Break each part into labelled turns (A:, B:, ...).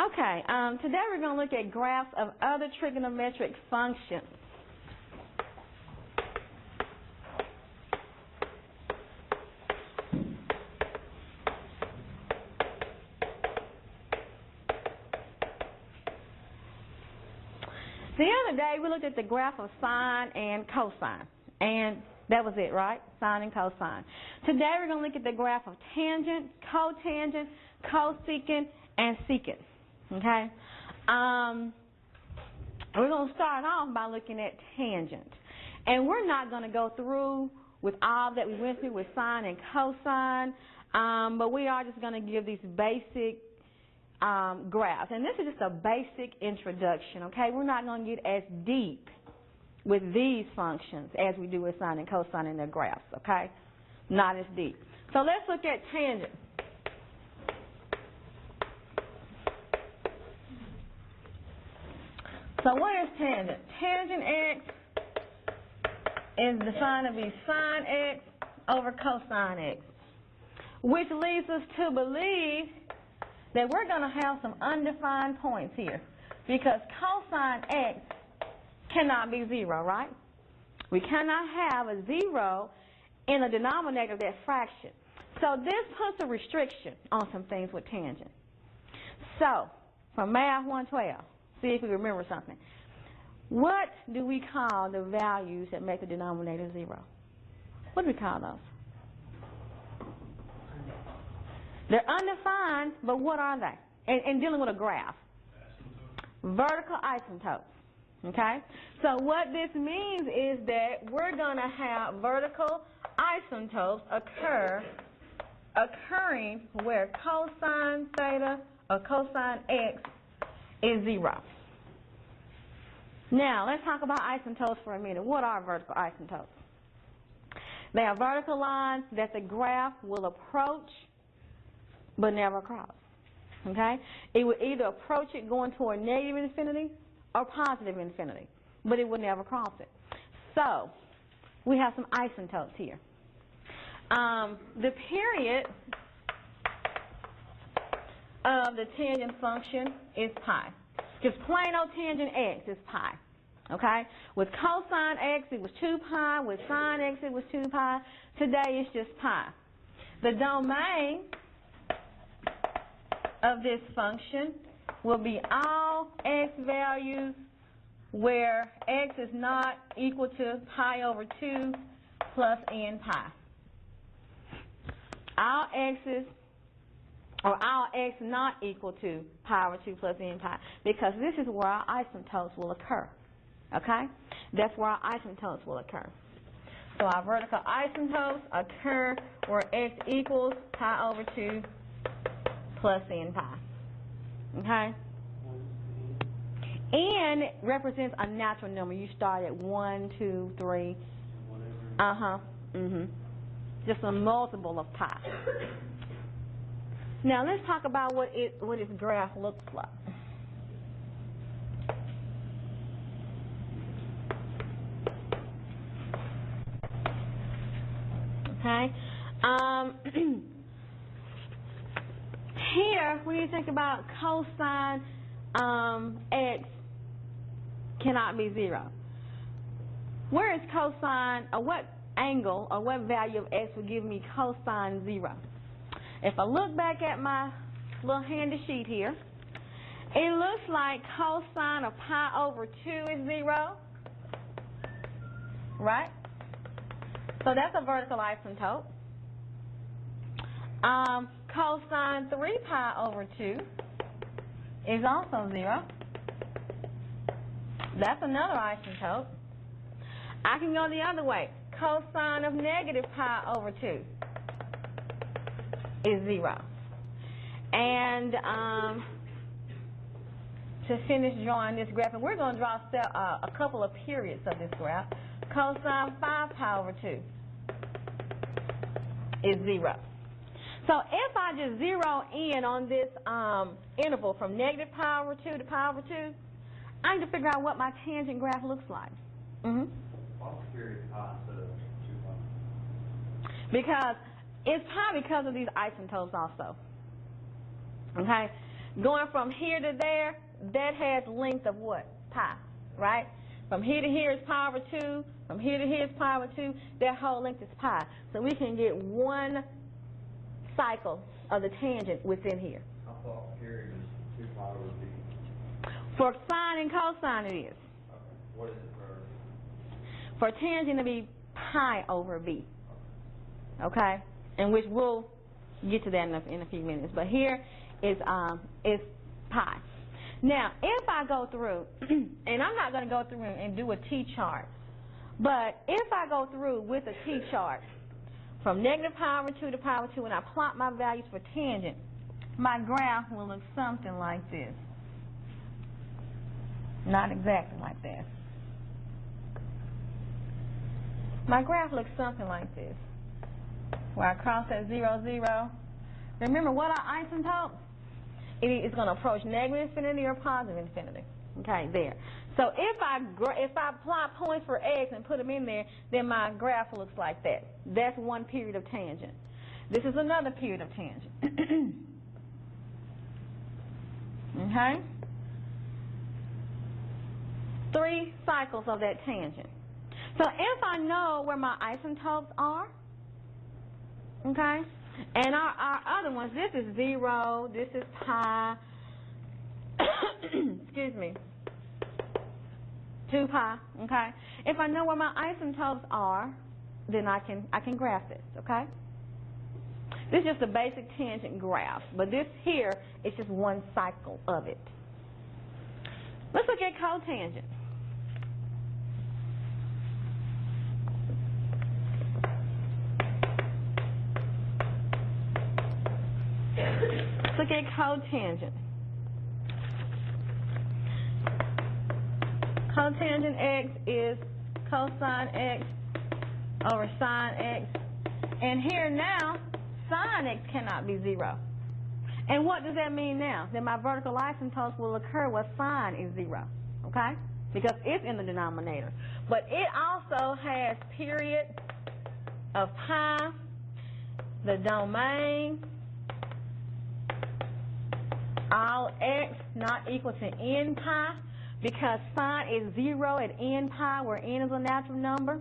A: Okay, today we're going to look at graphs of other trigonometric functions. The other day we looked at the graph of sine and cosine, and that was it, right? Sine and cosine. Today we're going to look at the graph of tangent, cotangent, cosecant, and secant. Okay? We're going to start off by looking at tangent. And we're not going to go through with all that we went through with sine and cosine, but we are just going to give these basic graphs. And this is just a basic introduction, okay? We're not going to get as deep with these functions as we do with sine and cosine in their graphs, okay? Not as deep. So let's look at tangent. So what is tangent? Tangent x is defined to be sine x over cosine x, which leads us to believe that we're going to have some undefined points here because cosine x cannot be 0, right? We cannot have a 0 in the denominator of that fraction. So this puts a restriction on some things with tangent. So, from Math 112, see if we remember something. What do we call the values that make the denominator 0? What do we call those? They're undefined, but what are they? And dealing with a graph. Vertical asymptotes. Okay? So what this means is that we're going to have vertical asymptotes occurring where cosine theta or cosine x is 0. Now, let's talk about asymptotes for a minute. What are vertical asymptotes? They are vertical lines that the graph will approach but never cross. Okay? It will either approach it going toward negative infinity or positive infinity, but it will never cross it. So, we have some asymptotes here. The period of the tangent function is pi. Just plain old tangent x is pi. Okay? With cosine x, it was 2 pi. With sine x, it was 2 pi. Today, it's just pi. The domain of this function will be all x values where x is not equal to pi over 2 plus n pi. All x's or all x not equal to pi over 2 plus n pi, because this is where our asymptotes will occur. Okay? That's where our asymptotes will occur. So our vertical asymptotes occur where x equals pi over 2 plus n pi. Okay? N represents a natural number. You start at 1, 2, 3. Just a multiple of pi. Now let's talk about what its graph looks like. Okay. Here, when you think about cosine x cannot be 0. Where is cosine, or what angle, or what value of x will give me cosine 0? If I look back at my little handy sheet here, it looks like cosine of pi over 2 is 0. Right? So that's a vertical asymptote. Cosine 3 pi over 2 is also 0. That's another asymptote. I can go the other way. Cosine of negative pi over 2 is 0. And to finish drawing this graph, and we're going to draw a couple of periods of this graph. Cosine 5 pi over 2 is 0. So if I just zero in on this interval from negative pi over 2 to pi over 2, I need to figure out what my tangent graph looks like. What's period pi instead of 2 pi? Because it's pi because of these asymptotes also. Okay? Going from here to there, that has length of what? Pi, right? From here to here is pi over 2. From here to here is pi over 2. That whole length is pi. So we can get one cycle of the tangent within here.
B: I thought period is 2 pi over b.
A: For sine and cosine it is.
B: Okay. What is it
A: For tangent to be pi over b. Okay? And which we'll get to that in a few minutes. But here is pi. Now, if I go through, and I'm not going to go through and do a T-chart, but if I go through with a T-chart from negative pi over 2 to pi over 2 and I plot my values for tangent, my graph will look something like this. Not exactly like this. My graph looks something like this, where I cross at 0, 0. Remember, what are asymptotes? It is going to approach negative infinity or positive infinity. Okay, there. So if I plot points for x and put them in there, then my graph looks like that. That's one period of tangent. This is another period of tangent. Okay? 3 cycles of that tangent. So if I know where my asymptotes are, okay, and our other ones, this is 0, this is pi, excuse me, 2 pi, okay? If I know where my asymptotes are, then I can graph this, okay? This is just a basic tangent graph, but this here is just one cycle of it. Let's look at cotangent. Let's look at cotangent. Cotangent x is cosine x over sine x. And here now, sine x cannot be 0. And what does that mean now? That my vertical asymptotes will occur where sine is 0. Okay? Because it's in the denominator. But it also has period of pi, the domain, all x not equal to n pi, because sine is 0 at n pi, where n is a natural number.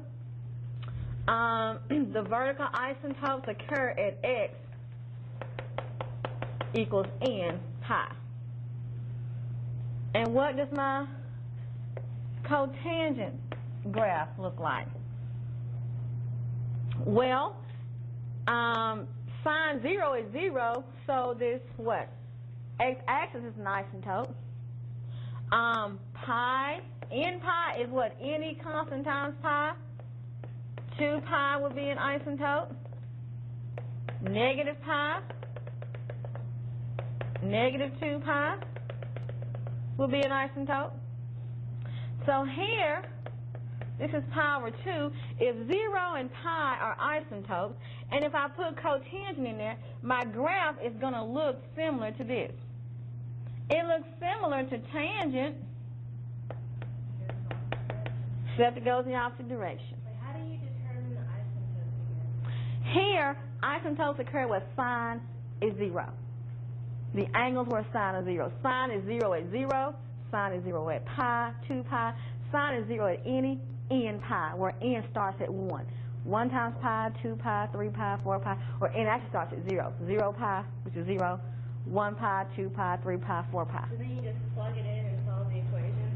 A: The vertical asymptotes occur at x equals n pi. And what does my cotangent graph look like? Well, sine 0 is 0, so this what? X-axis is an asymptote. Pi, n pi is what? Any constant times pi. 2 pi would be an asymptote. Negative pi, negative 2 pi will be an asymptote. So here, this is pi over 2. If 0 and pi are asymptotes, and if I put cotangent in there, my graph is going to look similar to this. It looks similar to tangent, except it goes in the opposite direction.
C: Wait, how do you determine the asymptotes again?
A: Here, asymptotes occur where sine is 0. The angles where sine is 0. Sine is 0 at 0. Sine is 0 at pi, 2 pi. Sine is 0 at any n pi, where n starts at 1. 1 times pi, 2 pi, 3 pi, 4 pi, or n actually starts at 0. 0 pi, which is 0. 1 pi, 2 pi, 3 pi, 4 pi.
C: So then you just plug it in and solve the equation?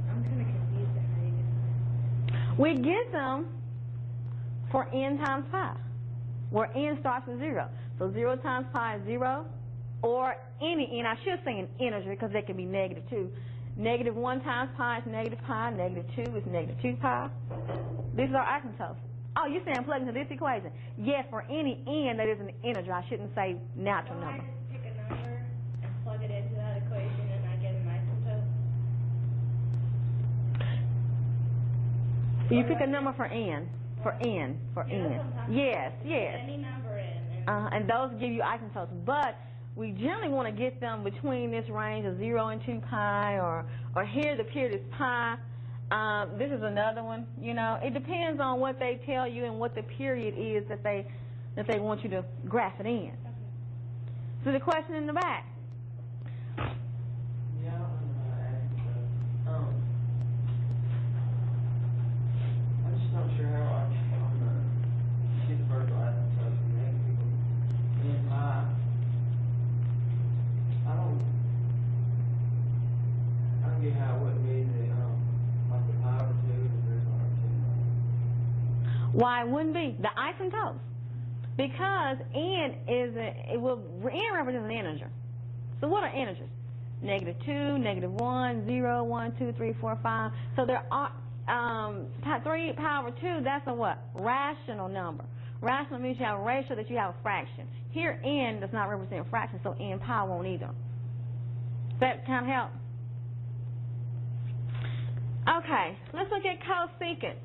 C: I'm kind of confused at how you get that.
A: We get them for n times pi, where n starts with 0. So 0 times pi is 0, or any n. I should say an integer because they can be negative too. Negative 1 times pi is negative pi. Negative 2 is negative 2 pi. These are asymptotes. Oh, you're saying plug into this equation? Yes, for any n that is an integer. I shouldn't say natural
C: So
A: number.
C: I just pick a number and plug it into that equation and I get an asymptote?
A: You pick a number for n. For n. For
C: Yeah,
A: n.
C: that's what I'm talking
A: Yes,
C: about.
A: yes.
C: Put any number in.
A: And those give you asymptotes. But we generally want to get them between this range of 0 and 2 pi, or here the period is pi. This is another one. You know, it depends on what they tell you and what the period is that they want you to graph it in.
C: Okay.
A: So the question in the back, Why it wouldn't be? The asymptotes. Because n represents an integer. So what are integers? -2, -1, 0, 1, 2, 3, 4, 5. So there are 3 power 2, that's a what? Rational number. Rational means you have a ratio that you have a fraction. Here n does not represent a fraction, so n power won't either. Does that kind of help? Okay, let's look at cosecant.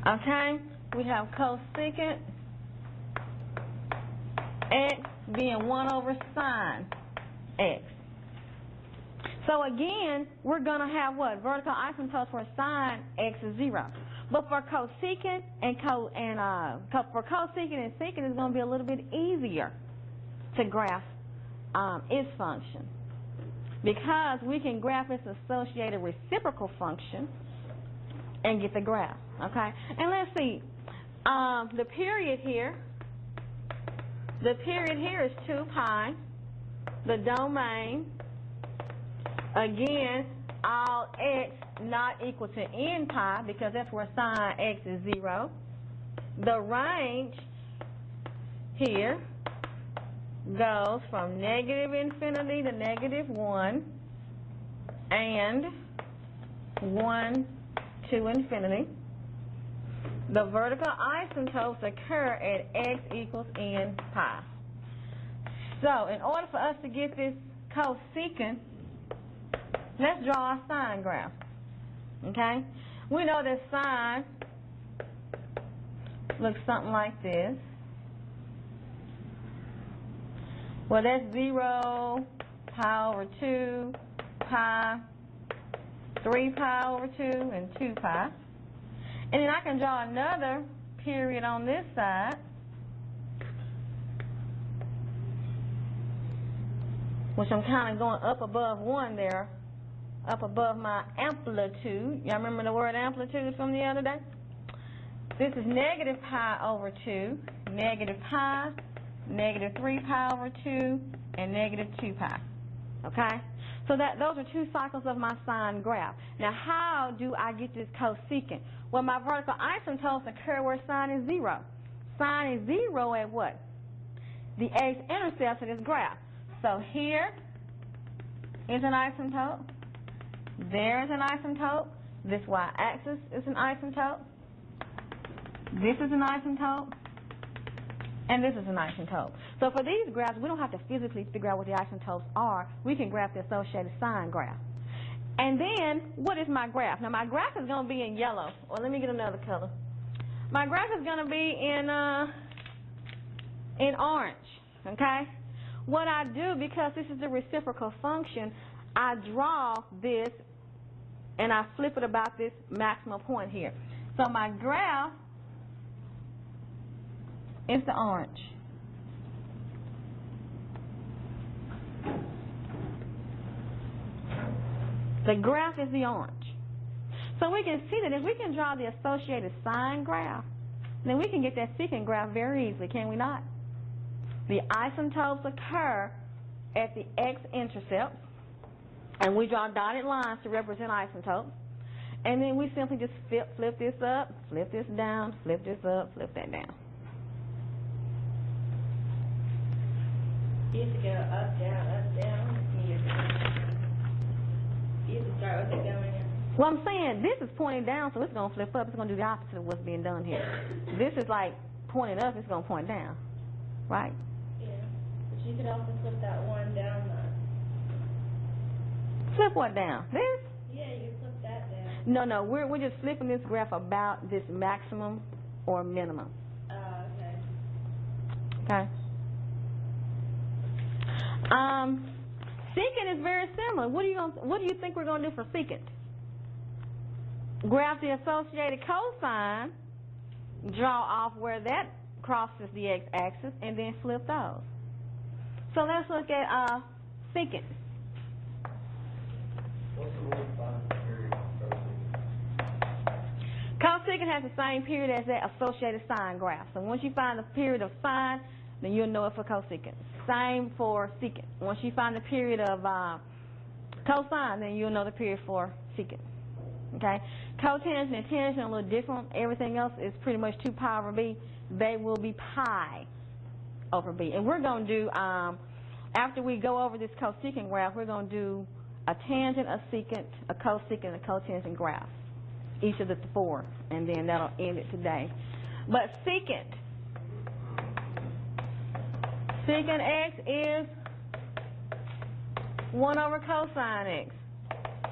A: Okay, we have cosecant x being 1 over sine x. So again, we're going to have what? Vertical asymptotes for sine x is 0. But for cosecant and for cosecant and secant, it's going to be a little bit easier to graph its function, because we can graph its associated reciprocal function and get the graph. Okay, and let's see. The period here is 2 pi. The domain, again, all x not equal to n pi, because that's where sine x is 0. The range here goes from -infinity to -1 and 1 to infinity. The vertical asymptotes occur at x equals n pi. So in order for us to get this cosecant, let's draw a sine graph. Okay? We know that sine looks something like this. Well, that's 0, pi over 2, pi, 3 pi over 2, and 2 pi. And then I can draw another period on this side, which I'm kind of going up above 1 there, up above my amplitude. Y'all remember the word amplitude from the other day? This is negative pi over 2, negative pi, negative 3 pi over 2, and negative 2 pi. Okay? So those are 2 cycles of my sine graph. Now, how do I get this cosecant? Well, my vertical asymptotes occur where sine is 0. Sine is 0 at what? The x-intercept of this graph. So here is an asymptote. There is an asymptote. This y-axis is an asymptote. This is an asymptote. And this is an asymptote. So for these graphs, we don't have to physically figure out what the asymptotes are. We can graph the associated sine graph. And then, what is my graph? Now, my graph is going to be in yellow. Or let me get another color. My graph is going to be in orange. Okay? What I do, because this is the reciprocal function, I draw this and I flip it about this maximum point here. So my graph is the orange. The graph is the orange. So we can see that if we can draw the associated sine graph, then we can get that secant graph very easily, can we not? The asymptotes occur at the x-intercept, and we draw dotted lines to represent asymptotes. And then we simply just flip this up, flip this down, flip this up, flip that down.
C: You have to go up, down, up, down. You have to start with it going in.
A: Well, I'm saying this is pointing down, so it's going to flip up. It's going to do the opposite of what's being done here. This is like pointing up, it's going to point down. Right?
C: Yeah. But you could also flip that one down though.
A: Flip what down? This?
C: Yeah, you can flip that down.
A: No, we're just flipping this graph about this maximum or minimum.
C: Oh, okay.
A: Okay. Secant is very similar. What do you think we're going to do for secant? Graph the associated cosine, draw off where that crosses the x-axis, and then flip those. So let's look at secant.
B: What's the rule of sine period cosecant?
A: Cosecant has the same period as that associated sine graph. So once you find the period of sine, then you'll know it for cosecant. same for secant. Once you find the period of cosine, then you'll know the period for secant. Okay? Cotangent and tangent are a little different. Everything else is pretty much 2 pi over b. They will be pi over b. And we're going to do, after we go over this cosecant graph, we're going to do a tangent, a secant, a cosecant, and a cotangent graph. Each of the 4. And then that'll end it today. But secant x is 1 over cosine x,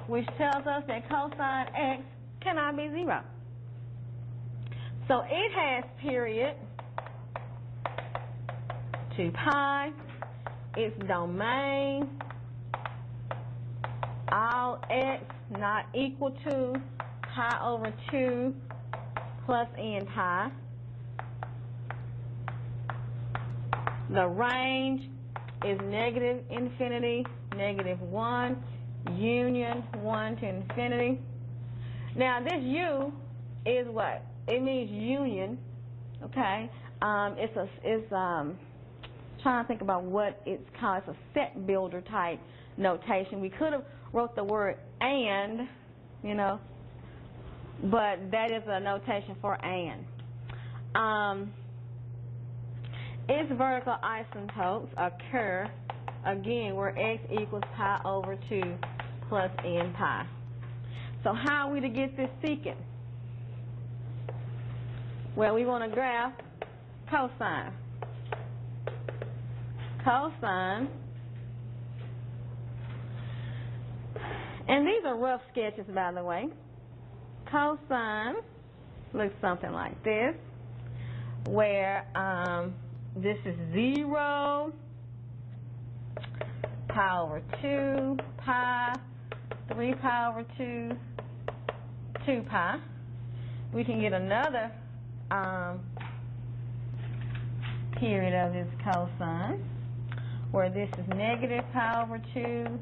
A: which tells us that cosine x cannot be 0. So it has period 2 pi, its domain, all x not equal to pi over 2 plus n pi. The range is negative infinity, negative 1, union 1 to infinity. Now this u is what? It means union, okay? It's trying to think about what it's called. It's a set builder type notation. We could have wrote the word and, you know, but that is a notation for and. Its vertical asymptotes occur, again, where x equals pi over 2 plus n pi. So how are we to get this secant? Well, we want to graph cosine. Cosine. And these are rough sketches, by the way. Cosine looks something like this, where this is 0, pi over 2, pi, 3 pi over 2, 2 pi. We can get another period of this cosine, where this is negative pi over 2,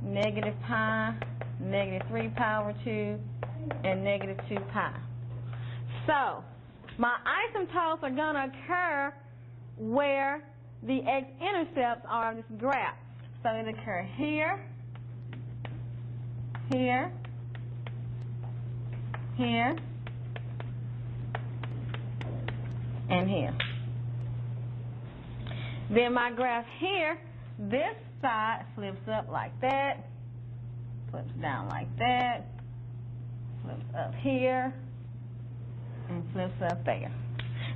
A: negative pi, negative 3 pi over 2, and negative 2 pi. So my asymptotes are going to occur where the x-intercepts are of this graph. So it occurs here, here, here, and here. Then my graph here, this side flips up like that, flips down like that, flips up here, and flips up there.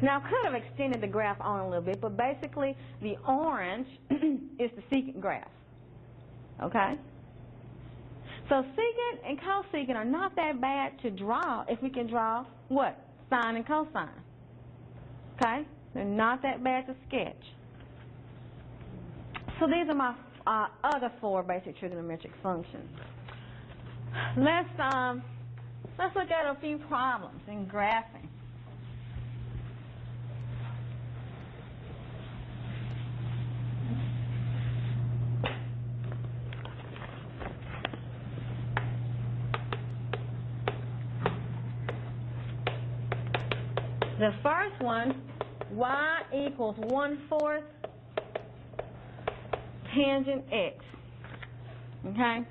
A: Now, I could have extended the graph on a little bit, but basically the orange is the secant graph, okay? So secant and cosecant are not that bad to draw if we can draw what? Sine and cosine, okay? They're not that bad to sketch. So these are my other 4 basic trigonometric functions. Let's look at a few problems in graphing. The first one, y equals 1/4 tangent x, okay?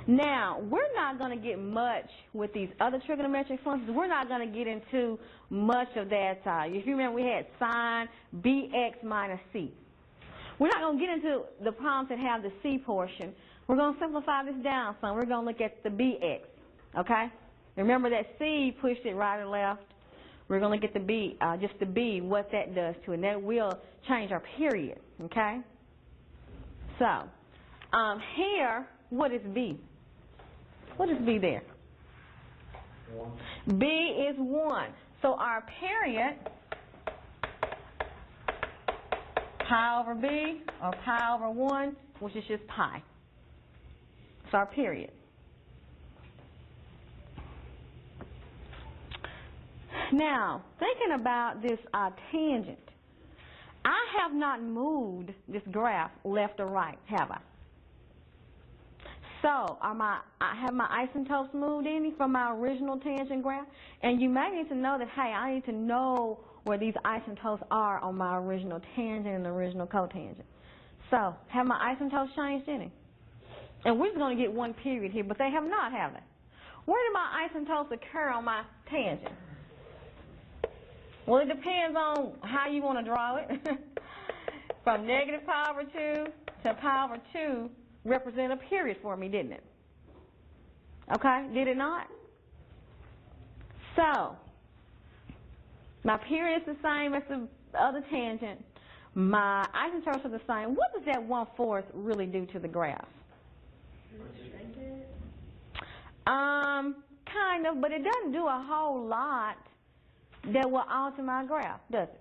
A: Now, we're not going to get much with these other trigonometric functions. We're not going to get into much of that. If you remember, we had sine bx minus c. We're not going to get into the problems that have the c portion. We're going to simplify this down some. We're going to look at the bx, okay? Remember that c pushed it right or left. We're going to look at the b, just the b, what that does to it. And that will change our period, okay? So, here, what is b? What is b there?
B: 1.
A: B is 1. So our period, pi over b, or pi over 1, which is just pi. It's our period. Now, thinking about this tangent, I have not moved this graph left or right, have I? So, I have my asymptotes moved any from my original tangent graph? And you may need to know that, hey, I need to know where these asymptotes are on my original tangent and original cotangent. So, have my asymptotes changed any? And we're just going to get one period here, but they have not, have they? Where do my asymptotes occur on my tangent? Well, it depends on how you want to draw it. From negative pi over 2 to pi over 2 represent a period for me, didn't it? Okay, did it not? So, my period is the same as the other tangent. My asymptotes are the same. What does that 1/4 really do to the graph?
C: Shrink it?
A: Kind of, but it doesn't do a whole lot that will alter my graph, does it?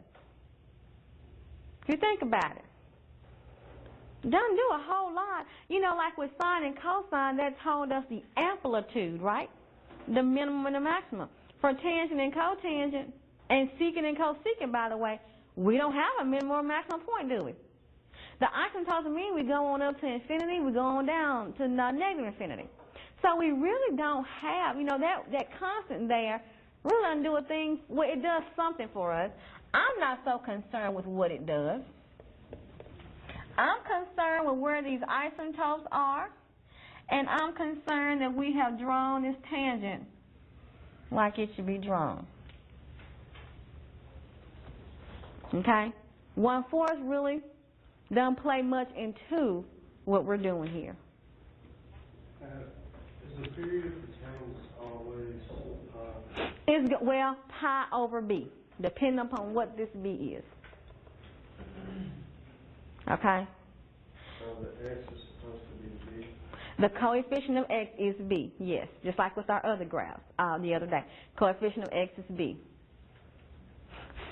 A: If you think about it. Doesn't do a whole lot. You know, like with sine and cosine, that told us the amplitude, right? The minimum and the maximum. For tangent and cotangent, and secant and cosecant, by the way, we don't have a minimum or maximum point, do we? The asymptotes mean we go on up to infinity, we go on down to negative infinity. So we really don't have, you know, that constant there really doesn't do a thing. Well, it does something for us. I'm not so concerned with what it does. I'm concerned with where these asymptotes are, and I'm concerned that we have drawn this tangent like it should be drawn. Okay? 1/4 really doesn't play much into what we're doing here.
B: Is the period for tangens always
A: It's, well, pi over b, depending upon what this b is. Okay?
B: so the x is supposed to be b?
A: The coefficient of x is b, yes, just like with our other graphs the other day. Coefficient of x is b.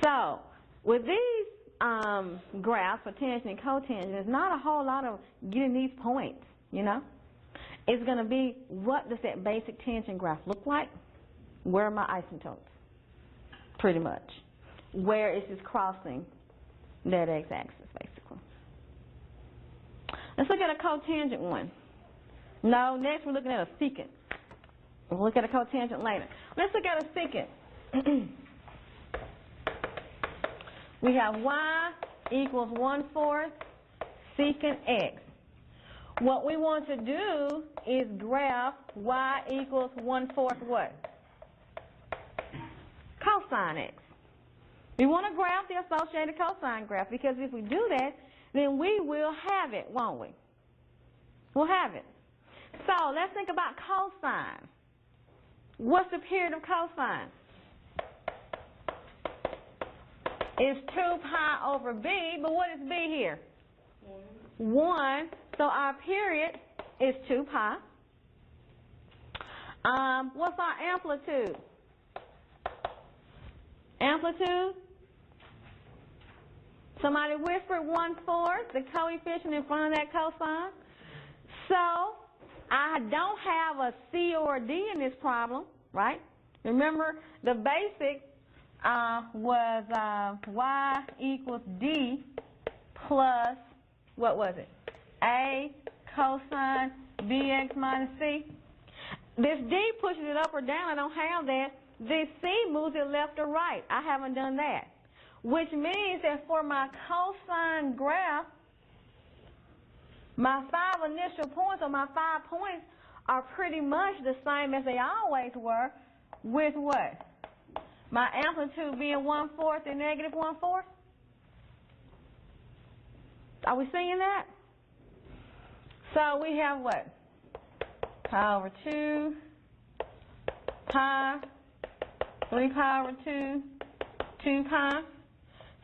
A: So, with these graphs for tangent and cotangent, there's not a whole lot of getting these points, you know? It's going to be, what does that basic tangent graph look like? Where are my asymptotes? Pretty much. Where is this crossing that x-axis, basically? Let's look at a cotangent one. No, next we're looking at a secant. We'll look at a cotangent later. Let's look at a secant. We have y equals 1/4 secant x. What we want to do is graph y equals 1/4 what? Cosine x. We want to graph the associated cosine graph, because if we do that, then we will have it, won't we? We'll have it. So let's think about cosine. What's the period of cosine? It's 2 pi over b, but what is b here? 1. So our period is 2 pi. What's our amplitude? Amplitude? Somebody whispered 1/4, the coefficient in front of that cosine. So I don't have a C or a D in this problem, right? Remember, the basic was y equals D plus, what was it? A cosine bx minus C. This D pushes it up or down. I don't have that. This C moves it left or right. I haven't done that. Which means that for my cosine graph, my 5 initial points, or my 5 points, are pretty much the same as they always were, with what? My amplitude being 1/4 and negative 1/4? Are we seeing that? So we have what? Pi over 2, pi, 3 pi over 2, 2 pi.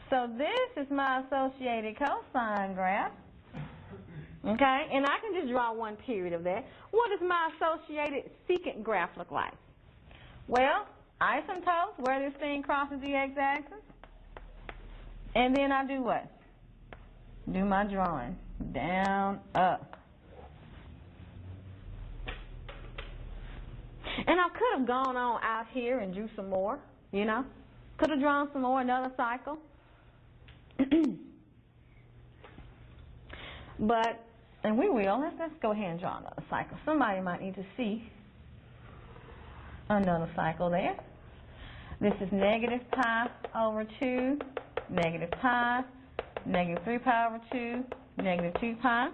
A: So this is my associated cosine graph. Okay, and I can just draw one period of that. What does my associated secant graph look like? Well, asymptotes, where this thing crosses the x-axis. And then I do what? Do my drawing. Down, up. And I could have gone on out here and drew some more, you know. Could have drawn some more, another cycle. But, and we will, let's go ahead and draw another cycle. Somebody might need to see another cycle there. This is negative pi over 2, negative pi, negative 3 pi over 2, negative 2 pi.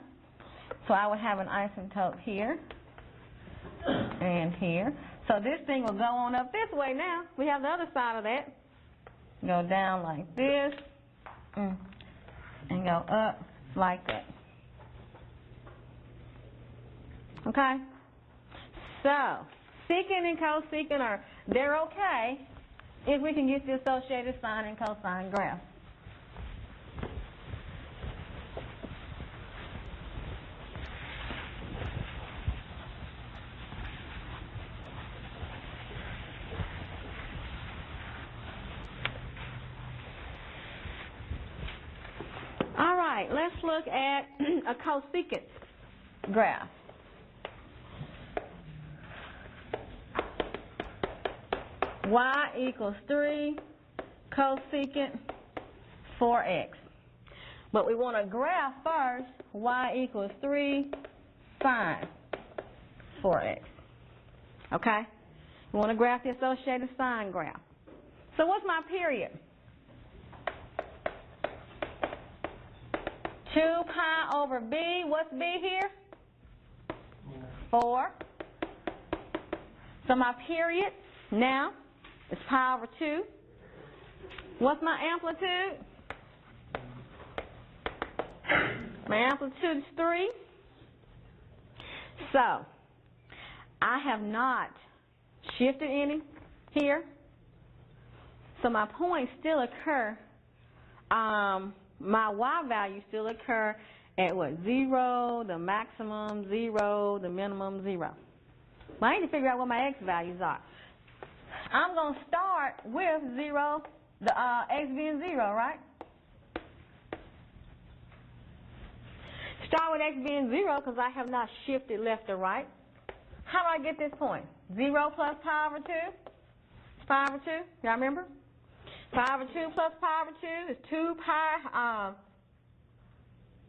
A: So I would have an asymptote here and here. So this thing will go on up this way now. We have the other side of that. Go down like this and go up like that. Okay? So, secant and cosecant they're okay if we can get the associated sine and cosine graph. All right, let's look at a cosecant graph. Y equals 3 cosecant 4x. But we want to graph first. Y equals 3 sine 4x. Okay? We want to graph the associated sine graph. So what's my period? 2 pi over b. What's b here? 4. So my period now is pi over 2. What's my amplitude? My amplitude is 3. So, I have not shifted any here. So my points still occur, my y values still occur at what? 0, the maximum, 0, the minimum, 0. Well, I need to figure out what my x values are. I'm going to start with 0, the x being 0, right? Start with x being 0 because I have not shifted left or right. How do I get this point? 0 plus pi over 2? It's pi over 2. Y'all remember? Pi over 2 plus pi over 2 is 2 pi,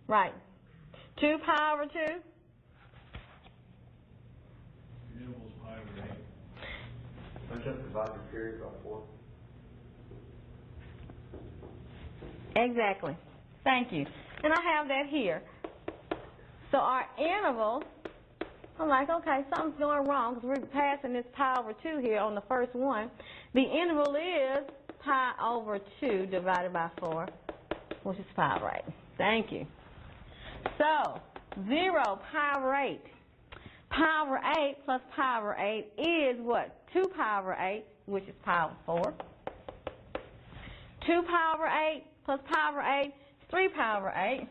A: right. 2 pi over 2.
B: Interval's pi over 8. Don't you have to divide the period by 4?
A: Exactly. Thank you. And I have that here. So our interval, I'm like, okay, something's going wrong because we're passing this pi over 2 here on the first one. The interval is pi over 2 divided by 4, which is pi over 8. Thank you. So, 0 pi over 8. Pi over 8 plus pi over 8 is what? 2 pi over 8, which is pi over 4. 2 pi over 8 plus pi over 8 is 3 pi over 8.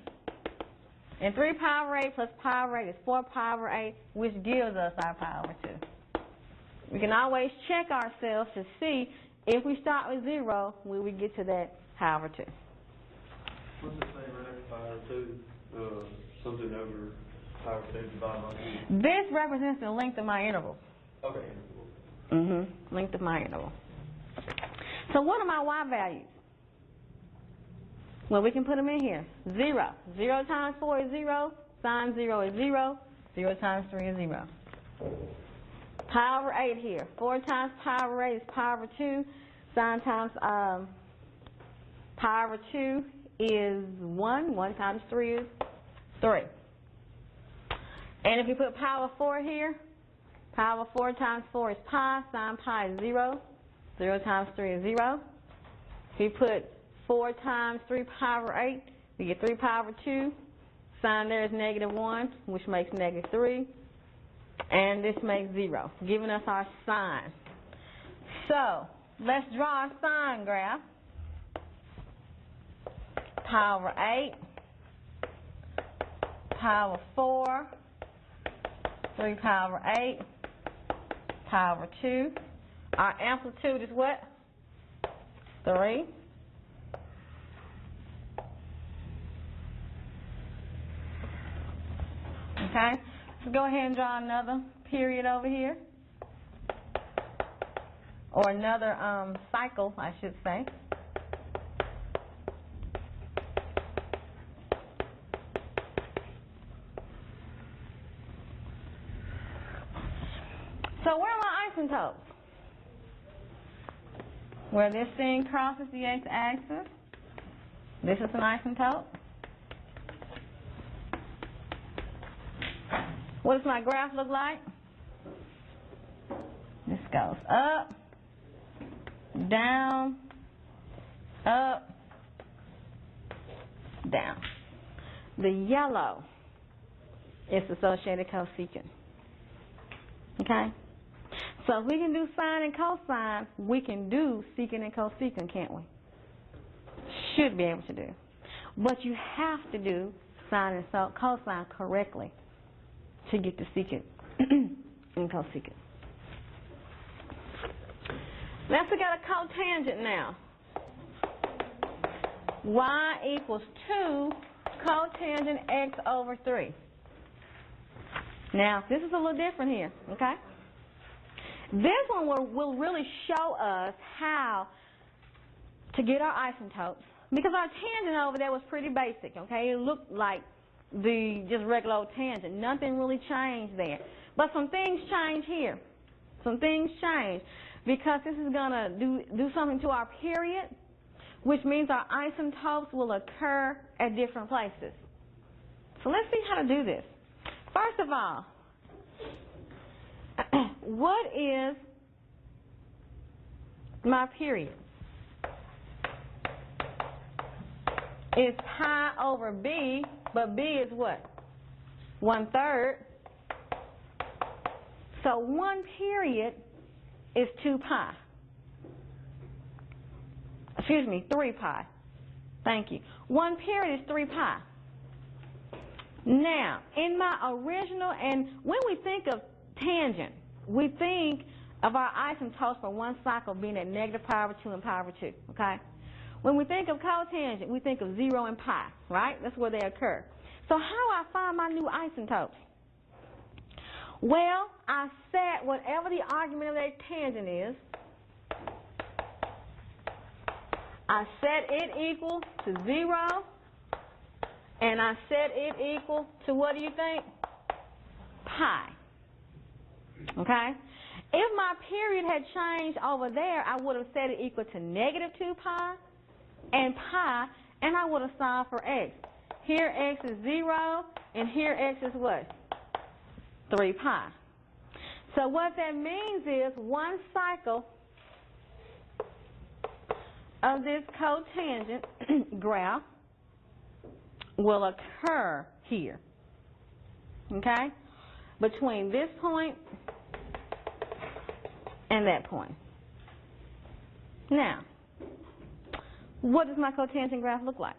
A: And 3 pi over 8 plus pi over 8 is 4 pi over 8, which gives us our pi over 2. We can always check ourselves to see if we start with 0, will we get to that pi over 2.
B: What's the same right after pi over 2? Something over pi over 2 divided by 2.
A: This represents the length of my interval.
B: Okay.
A: Length of my interval. So what are my y values? Well, we can put them in here. 0. 0 times 4 is 0. Sine 0 is 0. 0 times 3 is 0. Pi over 8 here. 4 times pi over 8 is pi over 2. Sine times pi over 2 is 1. 1 times 3 is 3. And if you put pi over 4 here, pi over 4 times 4 is pi. Sine pi is 0. 0 times 3 is 0. If you put 4 times 3 pi over 8, we get 3 pi over 2. Sine there is negative 1, which makes negative 3. And this makes 0, giving us our sine. So, let's draw our sine graph. Pi over 8, pi over 4, 3 pi over 8, pi over 2. Our amplitude is what? 3. Okay, so go ahead and draw another period over here. Or another cycle, I should say. So where are my asymptotes? where this thing crosses the x-axis. This is an asymptote. What does my graph look like? This goes up, down, up, down. The yellow is associated cosecant. Okay? So if we can do sine and cosine, we can do secant and cosecant, can't we? Should be able to do. But you have to do sine and cosine correctly to get the secant and cosecant. Let's look at a cotangent now. Y equals 2 cotangent x over 3. Now, this is a little different here, okay? This one will really show us how to get our asymptotes, because our tangent over there was pretty basic, okay? It looked like the just regular old tangent. Nothing really changed there. But some things change here. Some things change because this is going to do something to our period, which means our asymptotes will occur at different places. So let's see how to do this. First of all, what is my period? It's pi over b, but b is what? 1/3. So 1 period is 2 pi. Excuse me, 3 pi. Thank you. 1 period is 3 pi. Now, in my original, and when we think of tangent, we think of our asymptotes for one cycle being at negative pi over 2 and pi over 2, okay? When we think of cotangent, we think of 0 and pi, right? That's where they occur. So how do I find my new asymptotes? Well, I set whatever the argument of that tangent is, I set it equal to 0, and I set it equal to, what do you think? Pi. Okay? If my period had changed over there, I would have set it equal to negative 2 pi and pi, and I would have solved for x. Here x is 0, and here x is what? 3 pi. So what that means is one cycle of this cotangent graph will occur here, okay, between this point and that point. Now, what does my cotangent graph look like?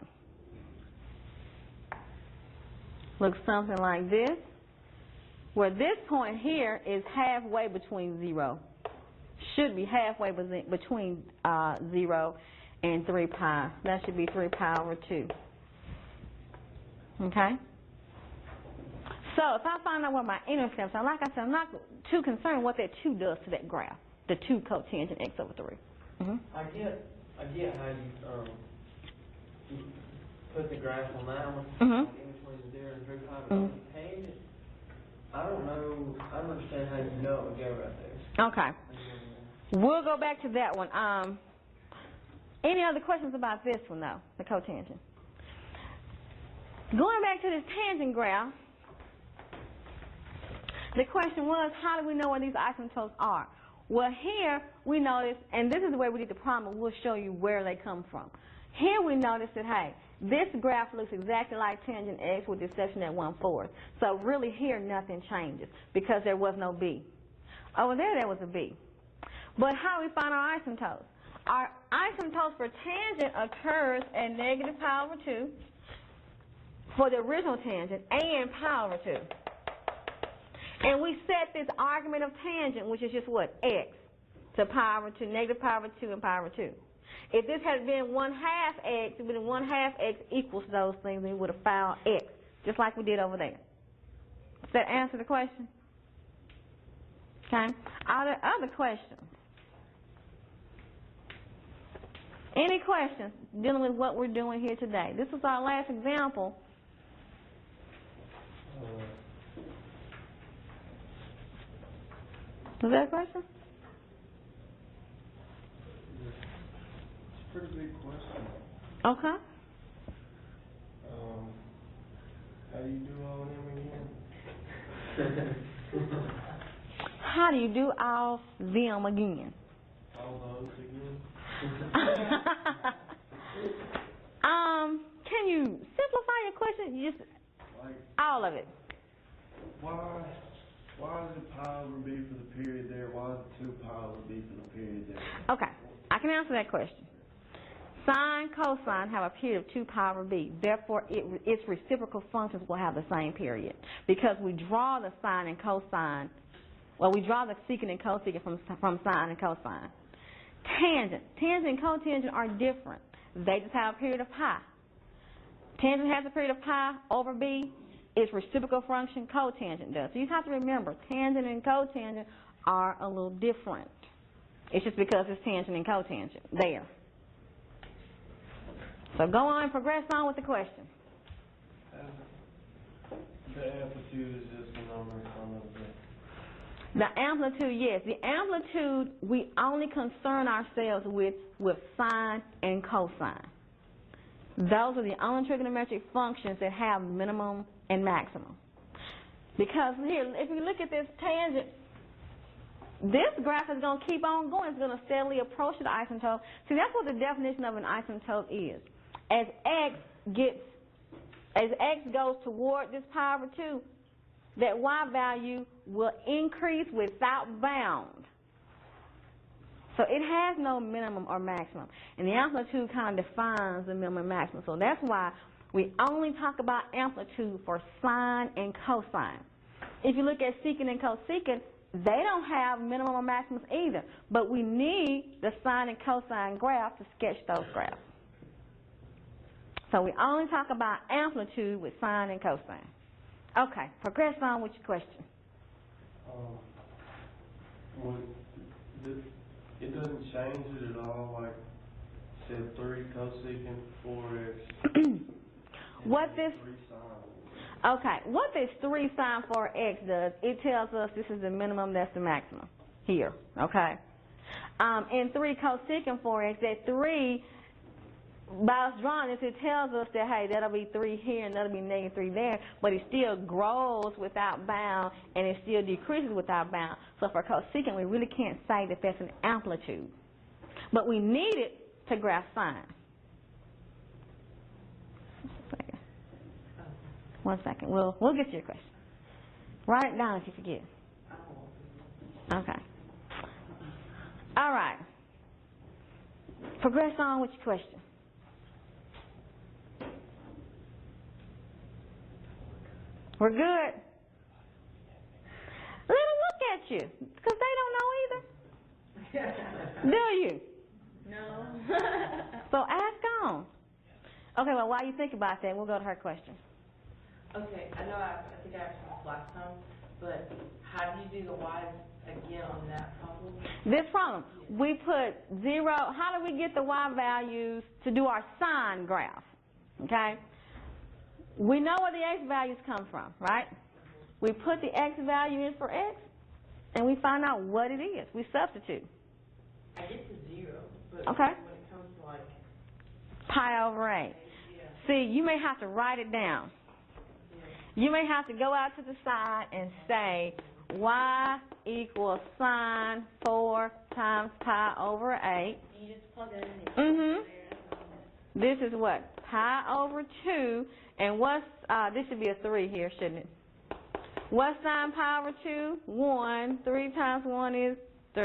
A: Looks something like this, where this point here is halfway between 0. Should be halfway between 0 and 3 pi. That should be 3 pi over 2. Okay? So if I find out what my intercepts are, like I said, I'm not too concerned what that 2 does to that graph, the 2 cotangent x over 3. Mm-hmm.
D: I get how you put the graph on that one,
A: Mm-hmm.
D: like in between 0 and 3 pi, but on the tangent, I don't know, I don't understand how you know it would go right there.
A: Okay. We'll go back to that one. Any other questions about this one, though, the cotangent? Going back to this tangent graph, the question was, how do we know where these asymptotes are? Well, here we notice, and this is the way we did the problem, we'll show you where they come from. Here we notice that, hey, this graph looks exactly like tangent x with the exception at 1/4. So really here nothing changes because there was no b. Over there was a b. But how do we find our asymptotes? Our asymptotes for tangent occurs at negative pi over 2 for the original tangent and pi over 2. And we set this argument of tangent, which is just what? X, to pi over 2, negative pi over 2 and pi over 2. If this had been 1/2 x, it would have been 1/2 x equals those things, and we would have found x, just like we did over there. Does that answer the question? Okay. Are there other questions? Any questions dealing with what we're doing here today? This was our last example. Was that a question?
D: Pretty big question.
A: Okay.
D: How do you do all them again?
A: How do you do all them again?
D: All those again?
A: Can you simplify your question? Just
D: Like,
A: all of it.
D: why is it pi over b for the period there? Why is it 2 pi over b for the period there?
A: Okay, I can answer that question. Sine, cosine have a period of 2 pi over b. Therefore, its reciprocal functions will have the same period because we draw the sine and cosine. Well, we draw the secant and cosecant from sine and cosine. Tangent and cotangent are different. They just have a period of pi. Tangent has a period of pi over b. Its reciprocal function, cotangent does. So you have to remember, tangent and cotangent are a little different. It's just because it's tangent and cotangent there. So go on and progress on with the question.
D: The amplitude is just a number in front of it.
A: The amplitude, yes. The amplitude, we only concern ourselves with sine and cosine. Those are the only trigonometric functions that have minimum and maximum. Because here, if you look at this tangent, this graph is going to keep on going. It's going to steadily approach the asymptote. See, that's what the definition of an asymptote is. As x goes toward this pi over 2, that y value will increase without bound. So it has no minimum or maximum. And the amplitude kind of defines the minimum and maximum. So that's why we only talk about amplitude for sine and cosine. If you look at secant and cosecant, they don't have minimum or maximums either. But we need the sine and cosine graph to sketch those graphs. So we only talk about amplitude with sine and cosine. Okay, progress on with your question.
D: It doesn't change it at all, like, said 3 cosecant 4x.
A: What this
D: 3 sine.
A: Okay, what this 3 sine 4x does, it tells us this is the minimum, that's the maximum here, okay? In 3 cosecant 4x, that 3, by us drawing this, it tells us that, hey, that'll be 3 here and that'll be negative 3 there, but it still grows without bound and it still decreases without bound. So for cosecant, we really can't say that that's an amplitude. But we need it to graph sine. One second. We'll get to your question. Write it down if you forget. Okay. All right. Progress on with your question. We're good. Let them look at you, because they don't know either. Do you?
C: No.
A: So ask on. Okay, well, while you think about that, we'll go to her question.
E: Okay, I know I think I asked this last time, but how do you do the y's again on that problem?
A: This problem, we put 0. How do we get the y values to do our sine graph? Okay? We know where the x values come from, right? We put the x value in for x, and we find out what it is. We substitute.
E: I get to 0, but
A: Okay.
E: when it comes to like
A: Pi over 8.
E: yeah.
A: See, you may have to write it down. You may have to go out to the side and say y equals sine 4 times pi over 8.
C: You just plug it in.
A: This is what? Pi over 2. And what's, this should be a 3 here, shouldn't it? What's sine pi over 2? 1. 3 times 1 is 3.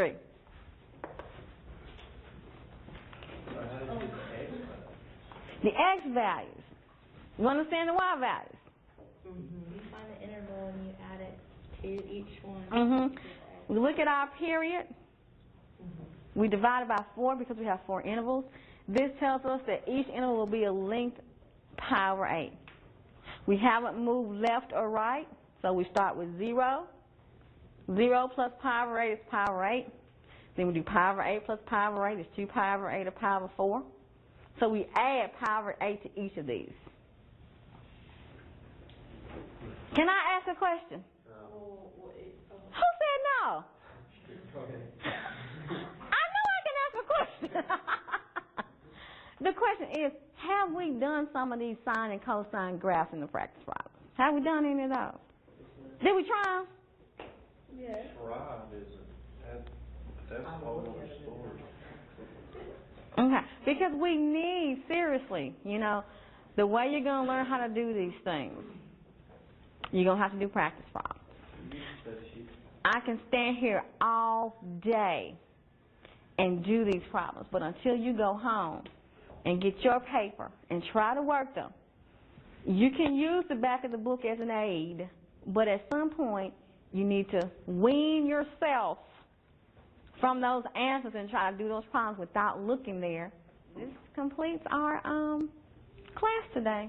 D: So how do you get the x?
A: The x values. You understand the y values?
C: You find the interval and you add it to each one.
A: We look at our period. We divide it by 4 because we have 4 intervals. This tells us that each interval will be a length pi over 8. We haven't moved left or right, so we start with 0. 0 plus pi over 8 is pi over 8. Then we do pi over 8 plus pi over 8 is 2 pi over 8 or pi over 4. So we add pi over 8 to each of these. Can I ask a question? Who said no? I know I can ask a question. The question is, have we done some of these sine and cosine graphs in the practice problems? Have we done any of those? Did we try them?
C: Yeah.
B: Tried that's a whole other story.
A: Okay, because we need, seriously, you know, the way you're going to learn how to do these things, you're going to have to do practice problems. I can stand here all day and do these problems, but until you go home and get your paper and try to work them, you can use the back of the book as an aid, but at some point you need to wean yourself from those answers and try to do those problems without looking there. This completes our class today.